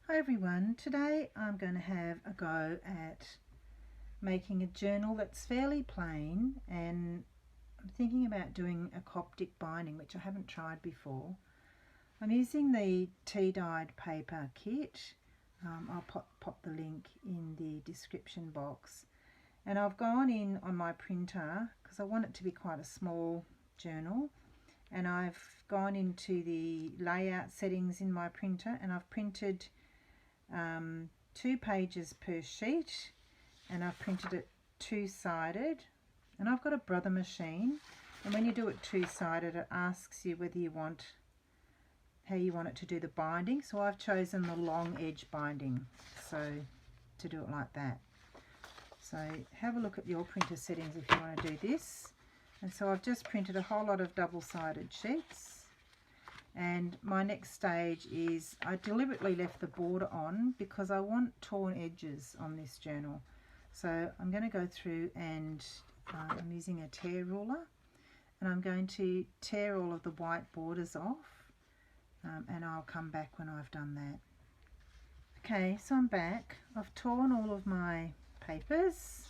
Hi everyone, today I'm going to have a go at making a journal that's fairly plain, and I'm thinking about doing a Coptic binding, which I haven't tried before. I'm using the tea-dyed paper kit. I'll pop the link in the description box, and I've gone in on my printer because I want it to be quite a small journal, and I've gone into the layout settings in my printer and I've printed 2 pages per sheet, and I've printed it two-sided, and I've got a brother machine, and when you do it two-sided it asks you whether you want how you want it to do the binding. So I've chosen the long edge binding, so to do it like that. So have a look at your printer settings if you want to do this. And so I've just printed a whole lot of double-sided sheets. And my next stage is, I deliberately left the border on because I want torn edges on this journal. So I'm going to go through and I'm using a tear ruler, and I'm going to tear all of the white borders off, and I'll come back when I've done that. Okay, so I'm back. I've torn all of my papers.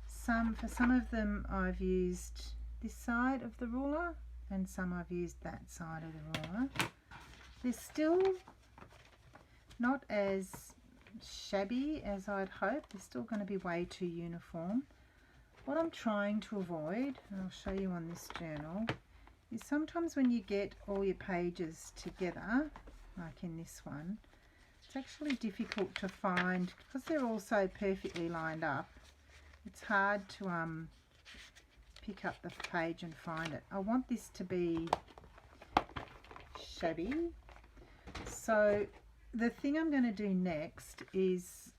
For some of them I've used this side of the ruler, and some I've used that side of the ruler. They're still not as shabby as I'd hoped. They're still going to be way too uniform. What I'm trying to avoid, and I'll show you on this journal, is sometimes when you get all your pages together, like in this one, it's actually difficult to find, because they're all so perfectly lined up, it's hard to pick up the page and find it. I want this to be shabby. So the thing I'm going to do next is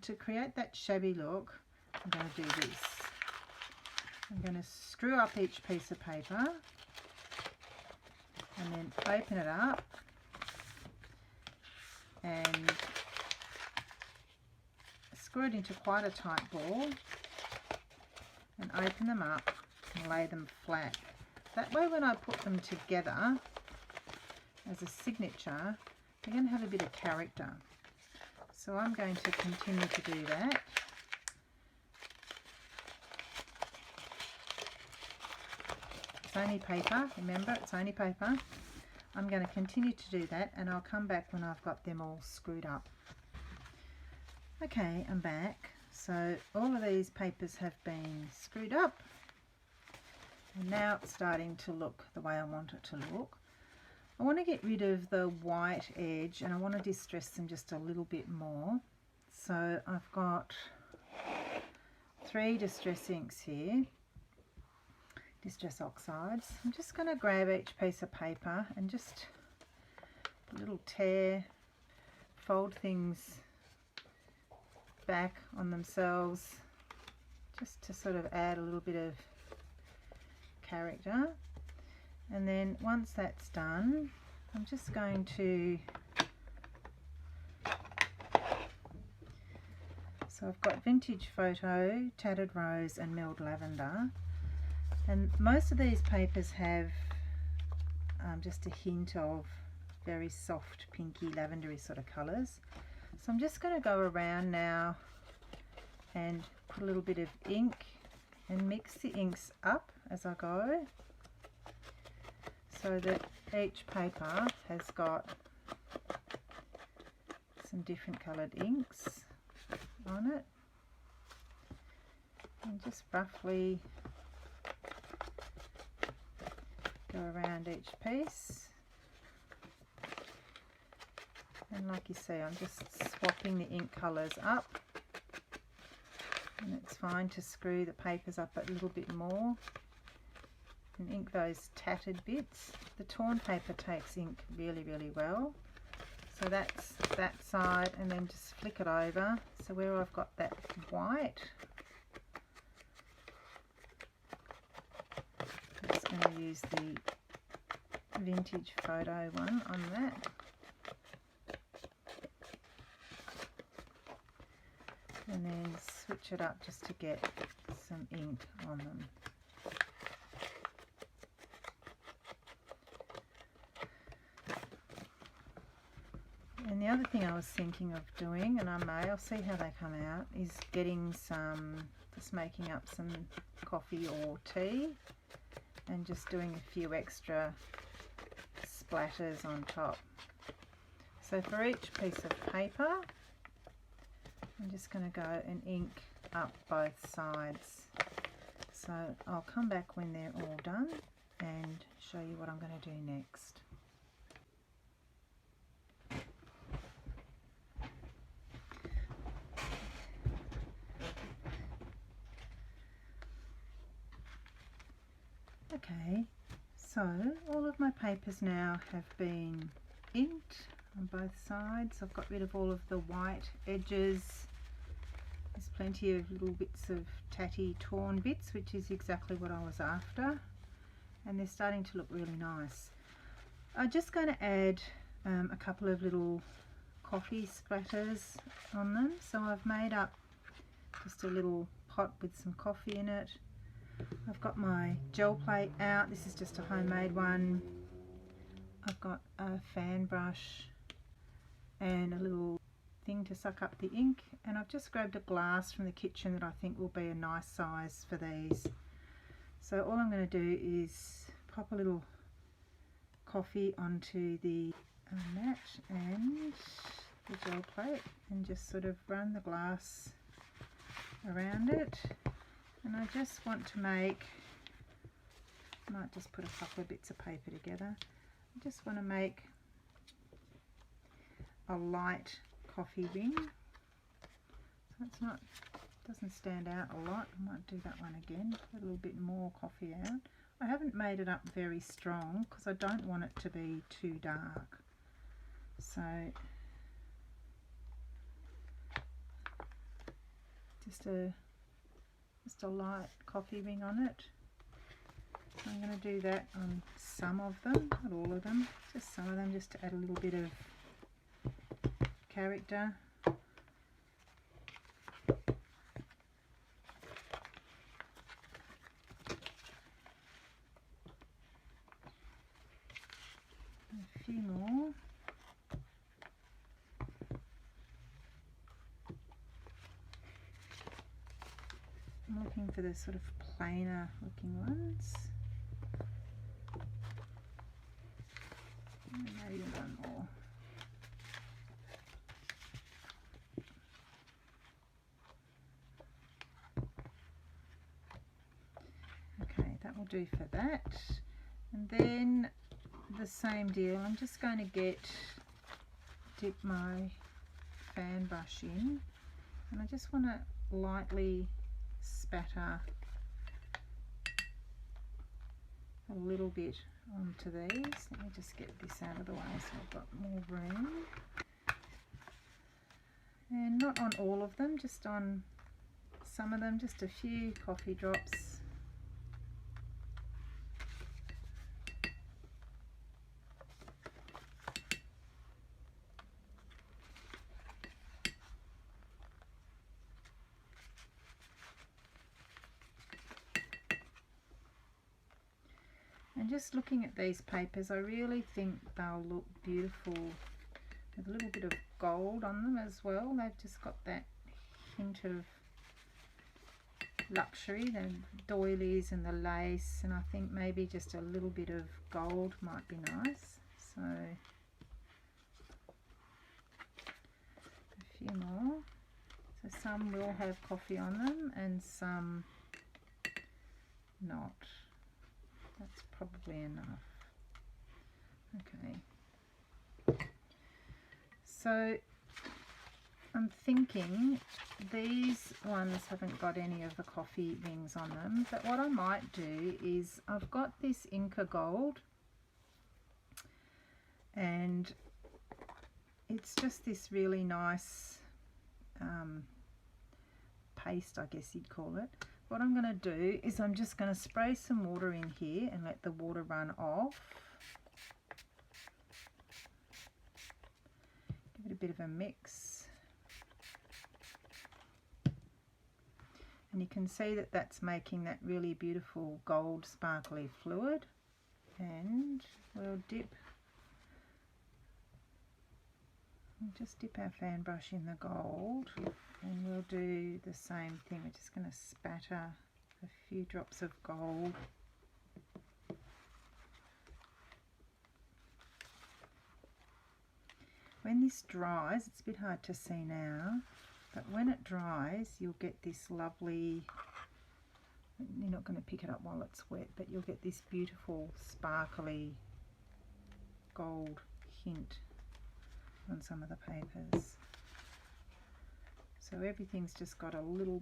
to create that shabby look, I'm going to do this. I'm going to screw up each piece of paper and then open it up and screw it into quite a tight ball, and open them up and lay them flat. That way when I put them together as a signature, they're going to have a bit of character. So I'm going to continue to do that. It's only paper, remember, it's only paper. I'm going to continue to do that, and I'll come back when I've got them all screwed up. Okay, I'm back. So all of these papers have been screwed up, and now it's starting to look the way I want it to look. I want to get rid of the white edge, and I want to distress them just a little bit more. So I've got 3 distress inks here, distress oxides. I'm just going to grab each piece of paper and just a little tear, fold things back on themselves, just to sort of add a little bit of character. And then once that's done, I'm just going to, so I've got Vintage Photo, Tattered Rose and Milled Lavender, and most of these papers have just a hint of very soft pinky lavendery sort of colours. So I'm just going to go around now and put a little bit of ink and mix the inks up as I go, so that each paper has got some different coloured inks on it, and just roughly go around each piece. And like you see, I'm just swapping the ink colours up, and it's fine to screw the papers up a little bit more and ink those tattered bits. The torn paper takes ink really, really well. So that's that side, and then just flick it over. So where I've got that white, I'm just going to use the Vintage Photo one on that. And then switch it up just to get some ink on them. And the other thing I was thinking of doing, and I'll see how they come out, is getting just making up some coffee or tea and just doing a few extra splatters on top. So for each piece of paper, I'm just going to go and ink up both sides. So I'll come back when they're all done and show you what I'm going to do next. Okay, so all of my papers now have been inked on both sides. I've got rid of all of the white edges. There's plenty of little bits of tatty torn bits, which is exactly what I was after, and they're starting to look really nice. I'm just going to add a couple of little coffee splatters on them. So I've made up just a little pot with some coffee in it. I've got my gel plate out. This is just a homemade one. I've got a fan brush and a little thing to suck up the ink, and I've just grabbed a glass from the kitchen that I think will be a nice size for these. So all I'm going to do is pop a little coffee onto the mat and the gel plate and just sort of run the glass around it. And I just want to make, I might just put a couple of bits of paper together. I just want to make a light coffee ring. So it's not, doesn't stand out a lot. I might do that one again, put a little bit more coffee out. I haven't made it up very strong because I don't want it to be too dark. So just a light coffee ring on it. So I'm going to do that on some of them, not all of them, just some of them, just to add a little bit of character. A few more. I'm looking for the sort of plainer looking ones. Maybe one more. Okay, that will do for that. And then the same deal, I'm just going to dip my fan brush in, and I just want to lightly spatter a little bit onto these. Let me just get this out of the way so I've got more room. And not on all of them, just on some of them, just a few coffee drops. And just looking at these papers, I really think they'll look beautiful with a little bit of gold on them as well. They've just got that hint of luxury, the doilies and the lace, and I think maybe just a little bit of gold might be nice. So a few more. So some will have coffee on them and some not. That's probably enough. Okay. So I'm thinking these ones haven't got any of the coffee rings on them, but what I might do is I've got this Inca Gold, and it's just this really nice paste, I guess you'd call it. What I'm going to do is I'm just going to spray some water in here and let the water run off. Give it a bit of a mix. And you can see that that's making that really beautiful gold sparkly fluid. And we'll dip We'll just dip our fan brush in the gold and we'll do the same thing. We're just going to spatter a few drops of gold. When this dries, it's a bit hard to see now, but when it dries you'll get this lovely, you're not going to pick it up while it's wet, but you'll get this beautiful sparkly gold hint on some of the papers. So everything's just got a little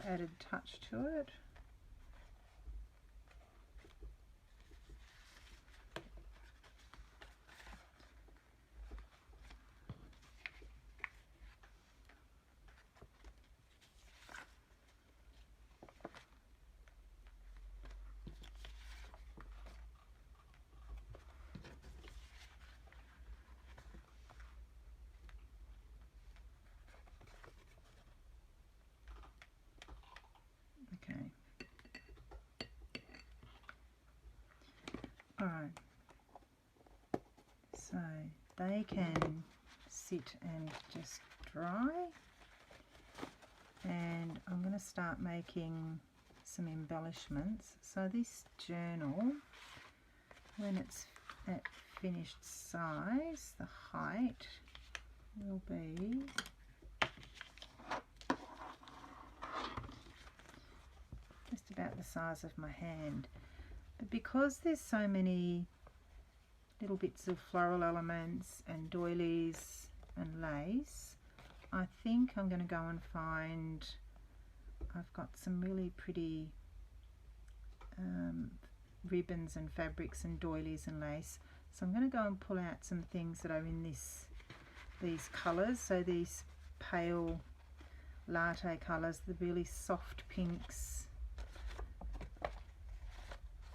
added touch to it. Alright, so they can sit and just dry, and I'm going to start making some embellishments. So this journal, when it's at finished size, the height will be just about the size of my hand. But because there's so many little bits of floral elements and doilies and lace, I think I'm going to go and find, I've got some really pretty ribbons and fabrics and doilies and lace. So I'm going to go and pull out some things that are in these colours. So these pale latte colours, the really soft pinks,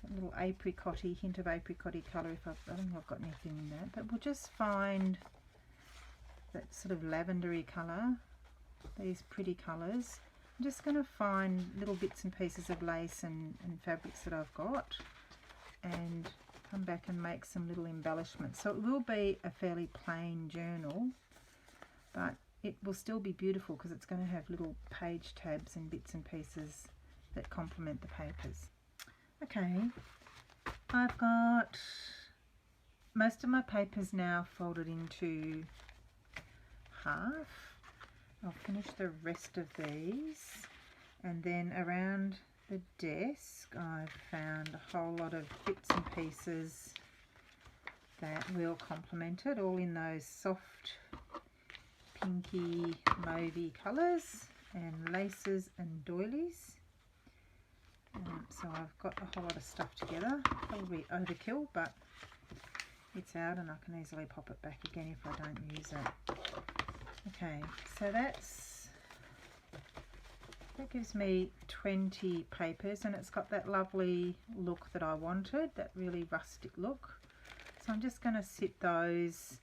a little apricot-y, hint of apricot-y colour. I don't think I've got anything in that, but we'll just find that sort of lavendery colour, these pretty colours. I'm just going to find little bits and pieces of lace and fabrics that I've got and come back and make some little embellishments. So it will be a fairly plain journal, but it will still be beautiful because it's going to have little page tabs and bits and pieces that complement the papers. Okay, I've got most of my papers now folded into half. I'll finish the rest of these, and then around the desk I've found a whole lot of bits and pieces that will complement it, all in those soft pinky mauvey colours and laces and doilies. So I've got a whole lot of stuff together, probably overkill, but it's out and I can easily pop it back again if I don't use it. Okay, so that gives me 20 papers, and it's got that lovely look that I wanted, that really rustic look. So I'm just going to sit those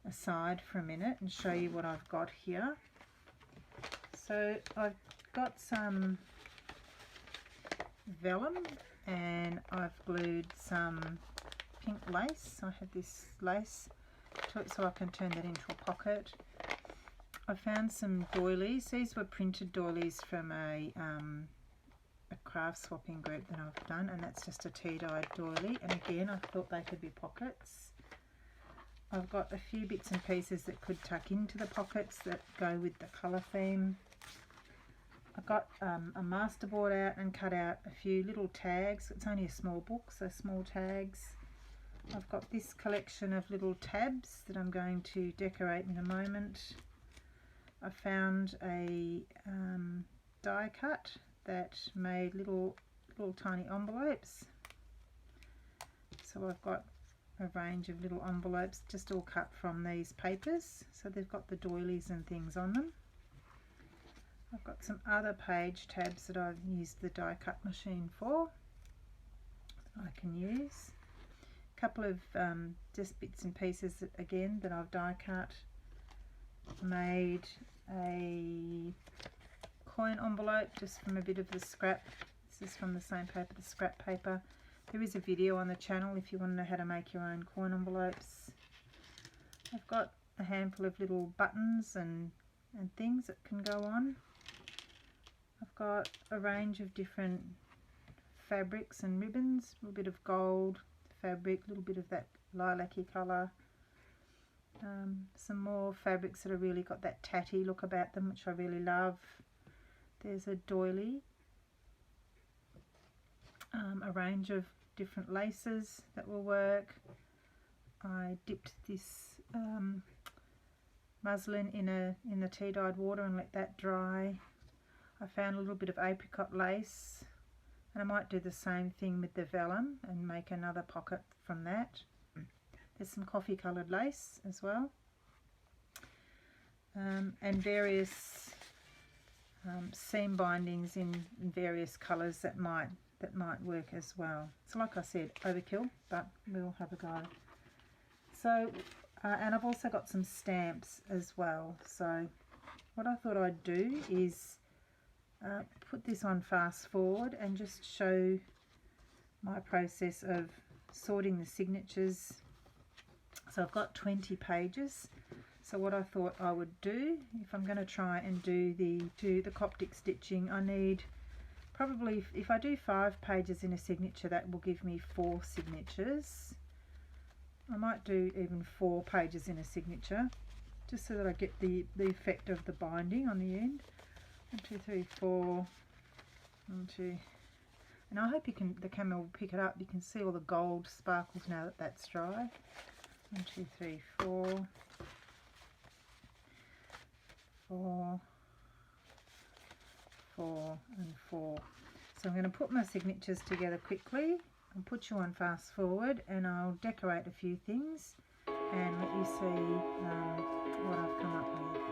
aside for a minute and show you what I've got here. So I've got some vellum and I've glued some pink lace. I had this lace to it so I can turn that into a pocket. I found some doilies. These were printed doilies from a craft swapping group that I've done, and that's just a tea-dyed doily, and again I thought they could be pockets. I've got a few bits and pieces that could tuck into the pockets that go with the colour theme. I got a masterboard out and cut out a few little tags. It's only a small book, so small tags. I've got this collection of little tabs that I'm going to decorate in a moment. I found a die cut that made little tiny envelopes. So I've got a range of little envelopes just all cut from these papers. So they've got the doilies and things on them. I've got some other page tabs that I've used the die cut machine for that I can use. A couple of just bits and pieces that, again, that I've die cut. Made a coin envelope just from a bit of the scrap. This is from the same paper, the scrap paper. There is a video on the channel if you want to know how to make your own coin envelopes. I've got a handful of little buttons and things that can go on. I've got a range of different fabrics and ribbons, a little bit of gold fabric, a little bit of that lilac-y colour. Some more fabrics that have really got that tatty look about them, which I really love. There's a doily, a range of different laces that will work. I dipped this muslin in the tea dyed water and let that dry. I found a little bit of apricot lace, and I might do the same thing with the vellum and make another pocket from that. There's some coffee coloured lace as well, and various seam bindings in various colours that might work as well. So like I said, overkill, but we'll have a go. So and I've also got some stamps as well. So what I thought I'd do is put this on fast forward and just show my process of sorting the signatures. So I've got 20 pages. So what I thought I would do, if I'm going to try and do the Coptic stitching, I need probably, if I do 5 pages in a signature, that will give me 4 signatures. I might do even 4 pages in a signature, just so that I get the effect of the binding on the end. 1, 2, 3, 4, 1, 2, and I hope the camera will pick it up. You can see all the gold sparkles now that that's dry. 1, 2, 3, 4, 4, 4, and 4. So I'm going to put my signatures together quickly and put you on fast forward, and I'll decorate a few things and let you see what I've come up with.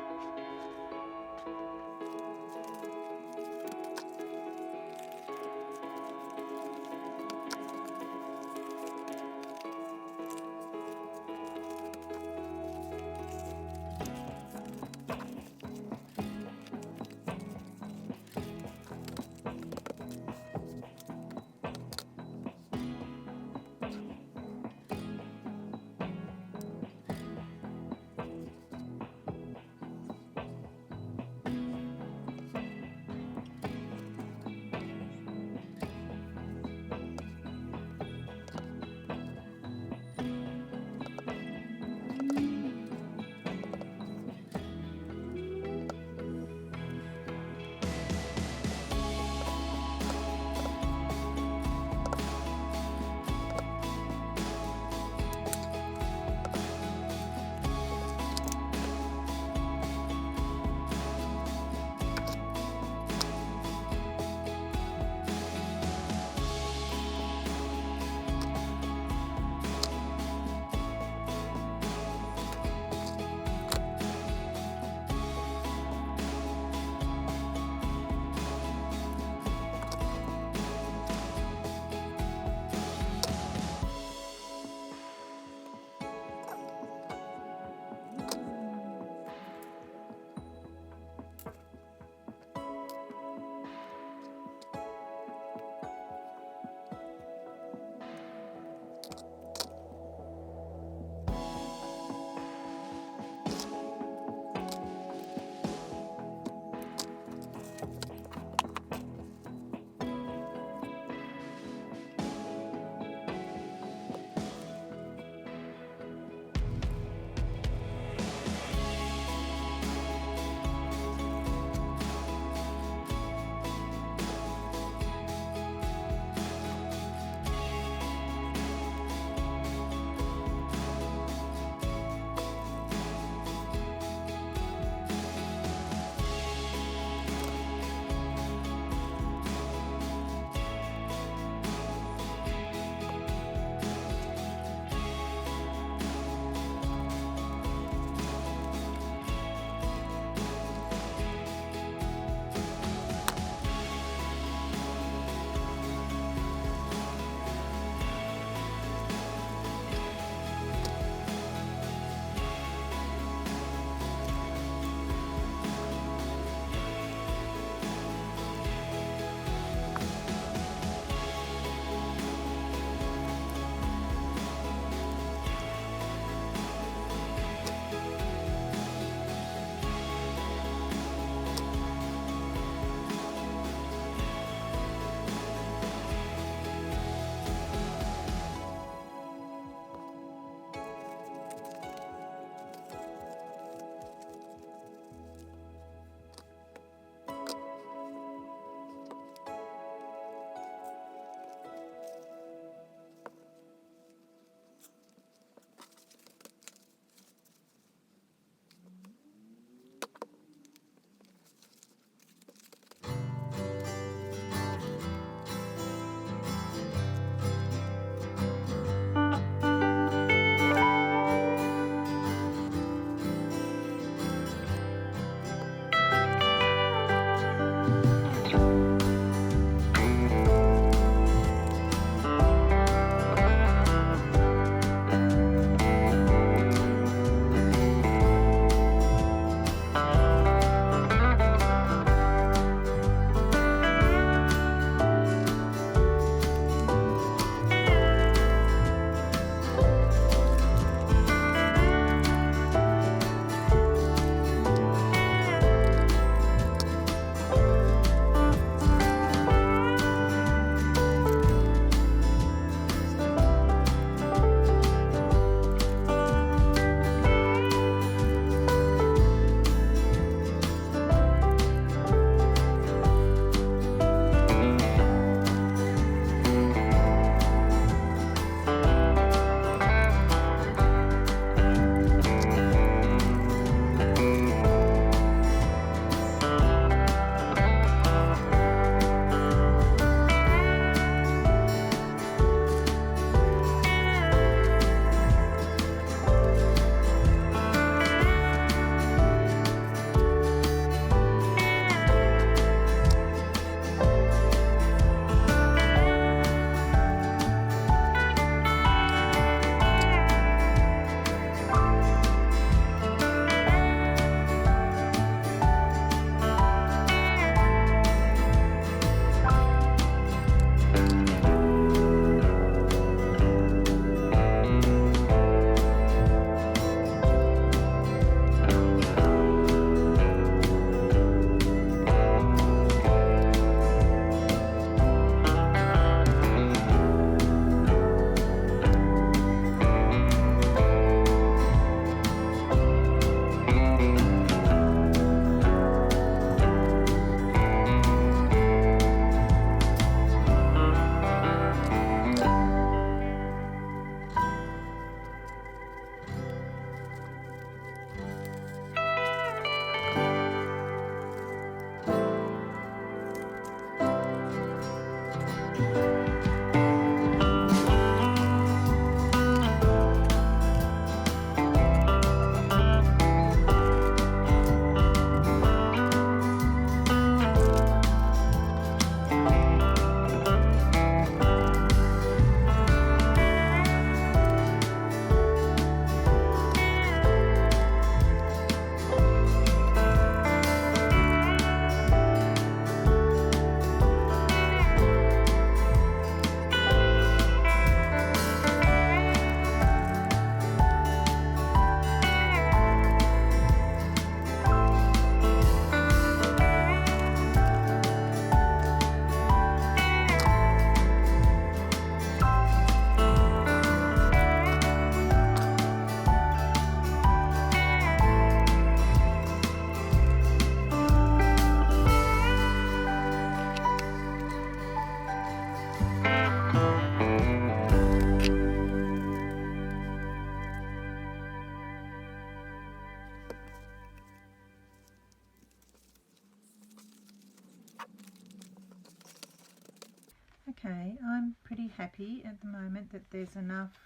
happy at the moment that there's enough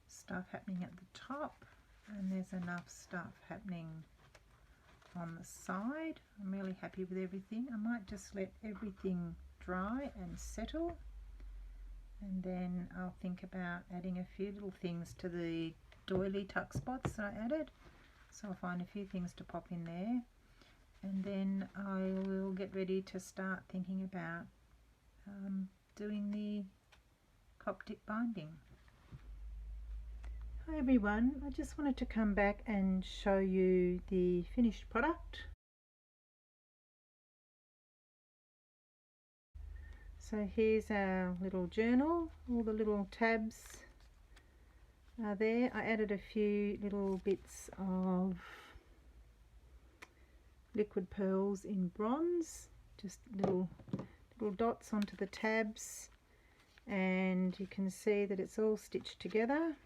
stuff happening at the top and there's enough stuff happening on the side. I'm really happy with everything. I might just let everything dry and settle, and then I'll think about adding a few little things to the doily tuck spots that I added. So I'll find a few things to pop in there, and then I will get ready to start thinking about doing the Coptic binding. Hi everyone, I just wanted to come back and show you the finished product. So here's our little journal, all the little tabs are there. I added a few little bits of liquid pearls in bronze, just little dots onto the tabs, and you can see that it's all stitched together.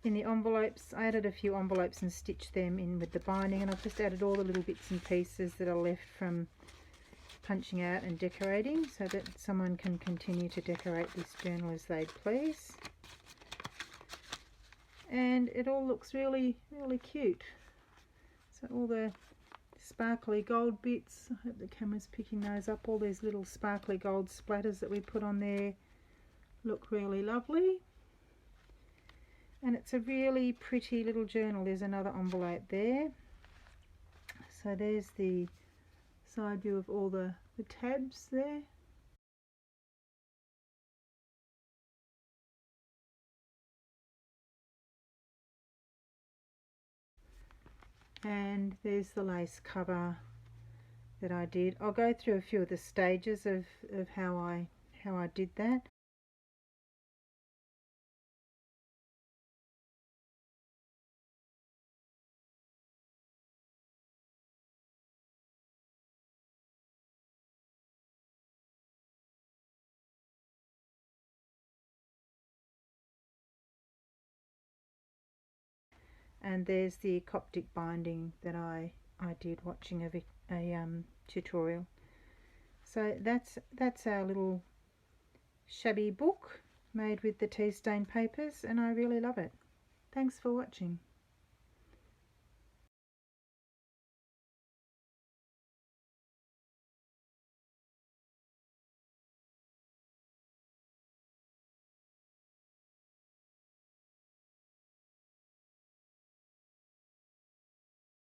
In the envelopes, I added a few envelopes and stitched them in with the binding, and I've just added all the little bits and pieces that are left from punching out and decorating, so that someone can continue to decorate this journal as they please. And it all looks really cute. So all the sparkly gold bits, I hope the camera's picking those up, all these little sparkly gold splatters that we put on there look really lovely. And it's a really pretty little journal. There's another envelope there. So there's the side view of all the tabs there. And there's the lace cover that I did. I'll go through a few of the stages of how I did that. And there's the Coptic binding that I did watching a tutorial. So that's our little shabby book made with the tea stain papers, and I really love it. Thanks for watching.